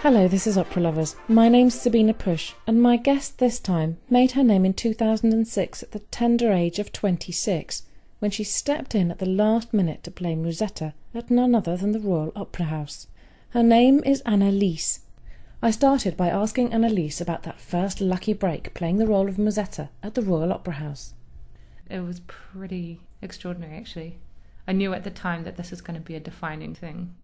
Hello, this is Opera Lovers. My name's Sabina Push, and my guest this time made her name in 2006 at the tender age of 26, when she stepped in at the last minute to play Musetta at none other than the Royal Opera House. Her name is Leese. I started by asking Leese about that first lucky break playing the role of Musetta at the Royal Opera House. It was pretty extraordinary, actually. I knew at the time that this was going to be a defining thing.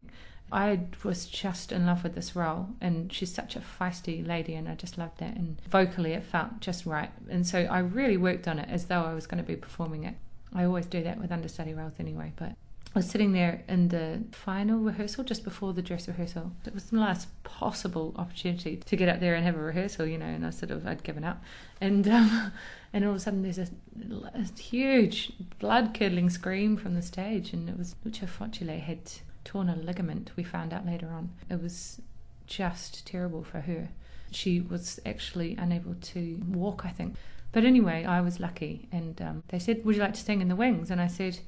I was just in love with this role, and she's such a feisty lady, and I just loved that, and vocally it felt just right, and so I really worked on it as though I was going to be performing it. I always do that with understudy roles anyway, but I was sitting there in the final rehearsal just before the dress rehearsal. It was the last possible opportunity to get up there and have a rehearsal, and I'd given up, and all of a sudden there's a huge blood-curdling scream from the stage, and it was Lucia Focile had torn a ligament, we found out later on. It was just terrible for her. She was actually unable to walk, I think. But anyway, I was lucky, and they said, "Would you like to sing in the wings?" And I said,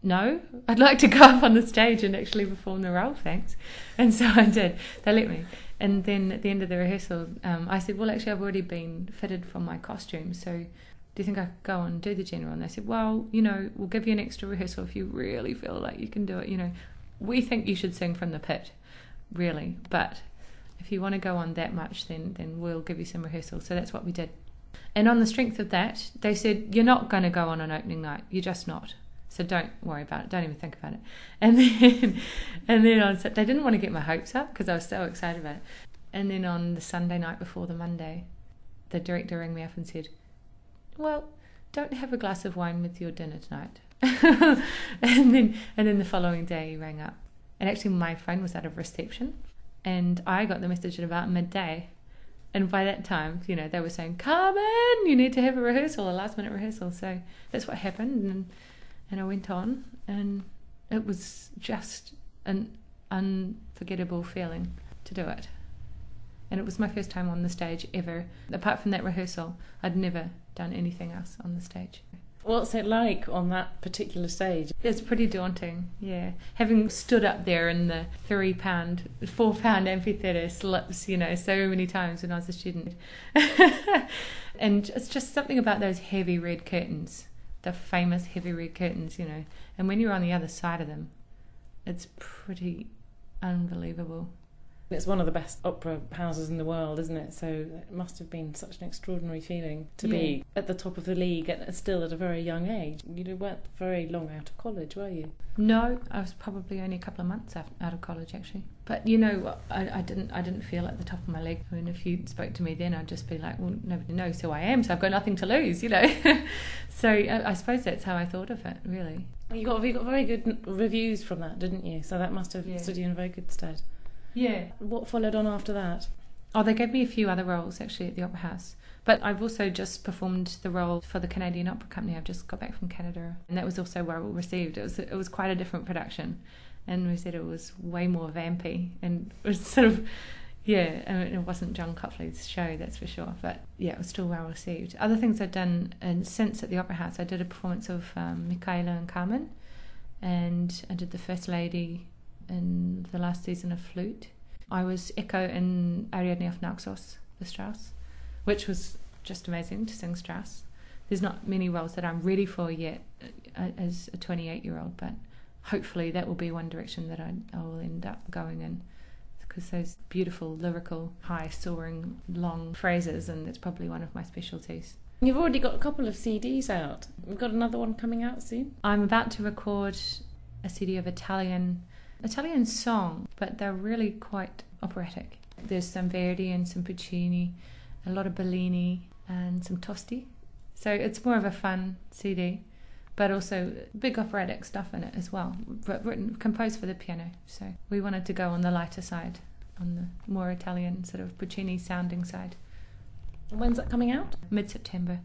"No, I'd like to go up on the stage and actually perform the role, thanks." And so I did. They let me. And then at the end of the rehearsal, I said, "Well, actually, I've already been fitted for my costume, so do you think I could go and do the general?" And they said, "Well, we'll give you an extra rehearsal if you really feel like you can do it, We think you should sing from the pit, really, but if you want to go on that much, then we'll give you some rehearsal." So that's what we did. And on the strength of that, they said, "You're not going to go on an opening night. You're just not. So don't worry about it. Don't even think about it." And then they didn't want to get my hopes up because I was so excited about it. And then on the Sunday night before the Monday, the director rang me up and said, "Well, don't have a glass of wine with your dinner tonight." and then the following day he rang up, and actually my phone was out of reception, and I got the message at about midday, and by that time they were saying, "Come in, you need to have a rehearsal, a last minute rehearsal." So that's what happened, and I went on, and it was just an unforgettable feeling to do it. And it was my first time on the stage ever. Apart from that rehearsal, I'd never done anything else on the stage. What's it like on that particular stage? It's pretty daunting, yeah. Having stood up there in the 4-pound amphitheatre slips, so many times when I was a student. And it's just something about those heavy red curtains, the famous heavy red curtains, And when you're on the other side of them, it's pretty unbelievable. It's one of the best opera houses in the world, isn't it? So it must have been such an extraordinary feeling to be at the top of the league and still at a very young age. You weren't very long out of college, were you? No, I was probably only a couple of months out of college, actually. But I didn't feel at the top of my league. I mean, if you spoke to me then, I'd just be like, "Well, nobody knows who I am, so I've got nothing to lose," So I suppose that's how I thought of it, really. You got very good reviews from that, didn't you? So that must have stood you in very good stead. Yeah. What followed on after that? Oh, they gave me a few other roles, actually, at the Opera House. But I've also just performed the role for the Canadian Opera Company. I've just got back from Canada, and that was also well received. It was quite a different production, and we said it was way more vampy, and it was sort of, it wasn't John Copley's show, that's for sure, but it was still well received. Other things I've done since at the Opera House, I did a performance of Michaela and Carmen, and I did the First Lady in the last season of Flute. I was Echo in Ariadne of Naxos, the Strauss, which was just amazing to sing Strauss. There's not many roles that I'm ready for yet as a 28-year-old, but hopefully that will be one direction that I will end up going in, because those beautiful, lyrical, high, soaring, long phrases, and that's probably one of my specialties. You've already got a couple of CDs out. We've got another one coming out soon. I'm about to record a CD of Italian song, but they're really quite operatic. There's some Verdi and some Puccini, a lot of Bellini and some Tosti. So it's more of a fun CD, but also big operatic stuff in it as well, composed for the piano. So we wanted to go on the lighter side, on the more Italian sort of Puccini sounding side. When's that coming out? Mid-September.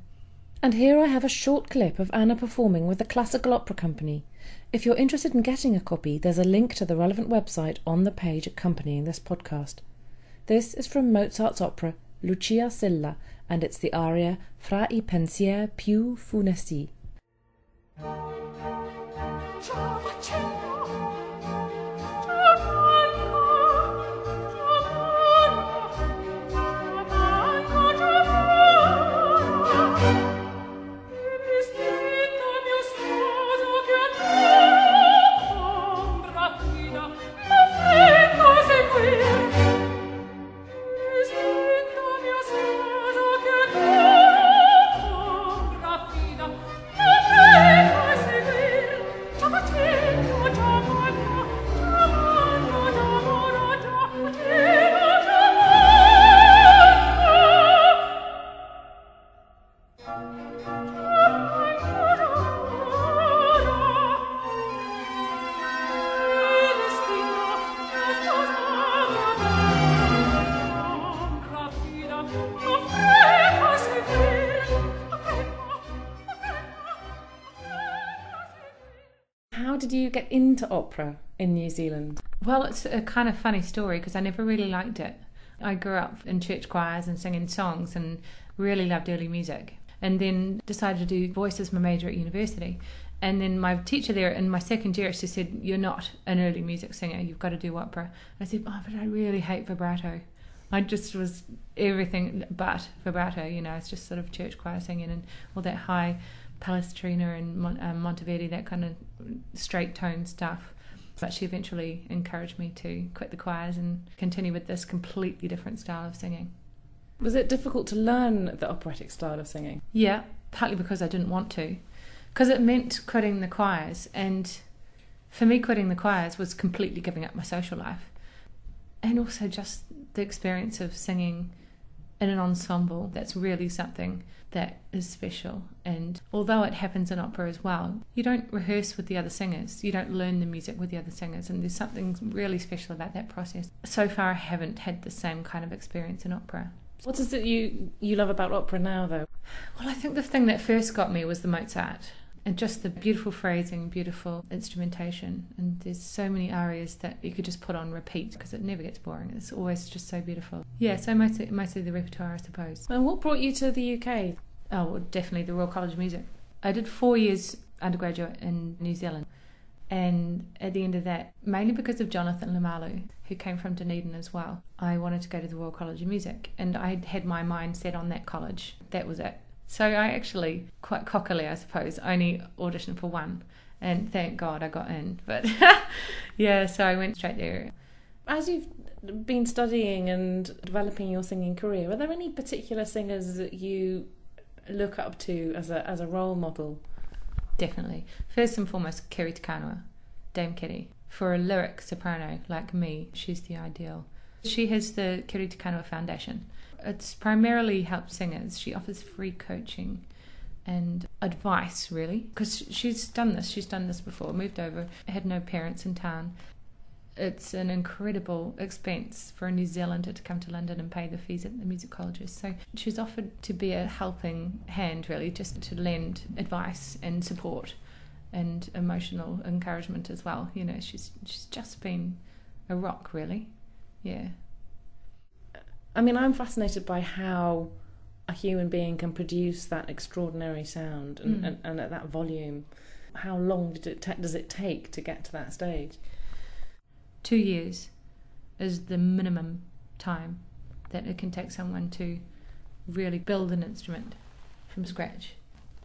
And here I have a short clip of Anna performing with the Classical Opera Company. If you're interested in getting a copy, there's a link to the relevant website on the page accompanying this podcast. This is from Mozart's opera Lucia Silla, and it's the aria Fra I pensier più funesti. How did you get into opera in New Zealand? Well, it's a kind of funny story because I never really liked it. I grew up in church choirs and singing songs and really loved early music, and then decided to do voice as my major at university. And then my teacher there in my second year, she said, "You're not an early music singer, you've got to do opera." And I said, "Oh, but I really hate vibrato." I just was everything but vibrato, it's just sort of church choir singing and all that high Palestrina and Monteverdi, that kind of straight tone stuff. But she eventually encouraged me to quit the choirs and continue with this completely different style of singing. Was it difficult to learn the operatic style of singing? Yeah, partly because I didn't want to. Because it meant quitting the choirs, and for me quitting the choirs was completely giving up my social life. And also just the experience of singing in an ensemble, that's really something that is special. And although it happens in opera as well, you don't rehearse with the other singers, you don't learn the music with the other singers, and there's something really special about that process. So far I haven't had the same kind of experience in opera. What is it you love about opera now, though? Well, I think the thing that first got me was the Mozart, and just the beautiful phrasing, beautiful instrumentation. And there's so many arias that you could just put on repeat because it never gets boring. It's always just so beautiful. Yeah, so mostly the repertoire, I suppose. And what brought you to the UK? Oh, well, definitely the Royal College of Music. I did 4 years undergraduate in New Zealand. And at the end of that, mainly because of Jonathan Lamalu, who came from Dunedin as well, I wanted to go to the Royal College of Music. And I had my mind set on that college. That was it. So I actually, quite cockily I suppose, only auditioned for one, and thank God I got in. But yeah, so I went straight there. As you've been studying and developing your singing career, are there any particular singers that you look up to as a role model? Definitely. First and foremost, Kiri Te Kanawa, Dame Kiri. For a lyric soprano like me, she's the ideal. She has the Kiri Te Kanawa Foundation. It's primarily helped singers. She offers free coaching and advice, really, because she's done this before, moved over, had no parents in town. It's an incredible expense for a New Zealander to come to London and pay the fees at the music colleges. So she's offered to be a helping hand, really, just to lend advice and support and emotional encouragement as well. She's just been a rock, really. Yeah. I mean, I'm fascinated by how a human being can produce that extraordinary sound and at that volume. How long does it take to get to that stage? 2 years is the minimum time that it can take someone to really build an instrument from scratch.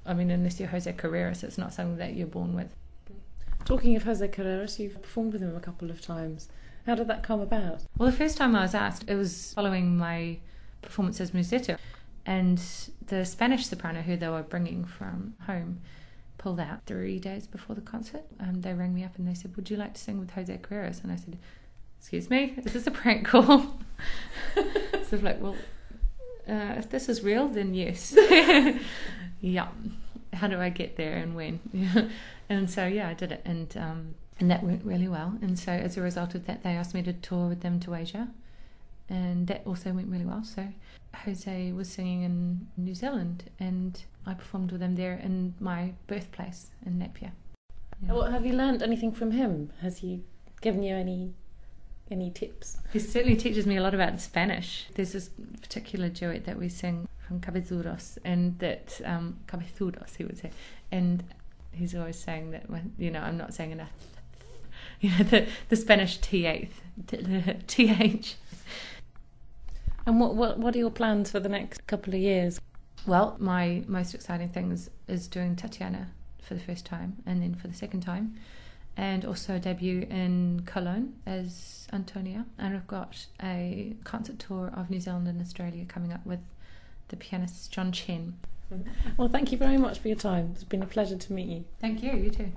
I mean, unless you're Jose Carreras, it's not something that you're born with. Talking of Jose Carreras, you've performed with him a couple of times. How did that come about? Well, the first time I was asked, it was following my performance as Musetta, and the Spanish soprano who they were bringing from home pulled out 3 days before the concert. They rang me up and they said, "Would you like to sing with Jose Carreras?" And I said, "Excuse me, is this a prank call?" So I'm like, well, if this is real, then yes. Yeah. How do I get there and when? And so, yeah, I did it. And that went really well. And so as a result of that, they asked me to tour with them to Asia. And that also went really well. So Jose was singing in New Zealand and I performed with him there in my birthplace in Napier. Yeah. Well, have you learned anything from him? Has he given you any tips? He certainly teaches me a lot about Spanish. There's this particular duet that we sing from Cabezudos, and that Cabezudos, he would say. And he's always saying that, I'm not saying enough. The Spanish th. And what are your plans for the next couple of years? Well, my most exciting thing is doing Tatiana for the first time, and then for the second time, and also a debut in Cologne as Antonia. And I've got a concert tour of New Zealand and Australia coming up with the pianist John Chen. Well, thank you very much for your time. It's been a pleasure to meet you. Thank you, you too.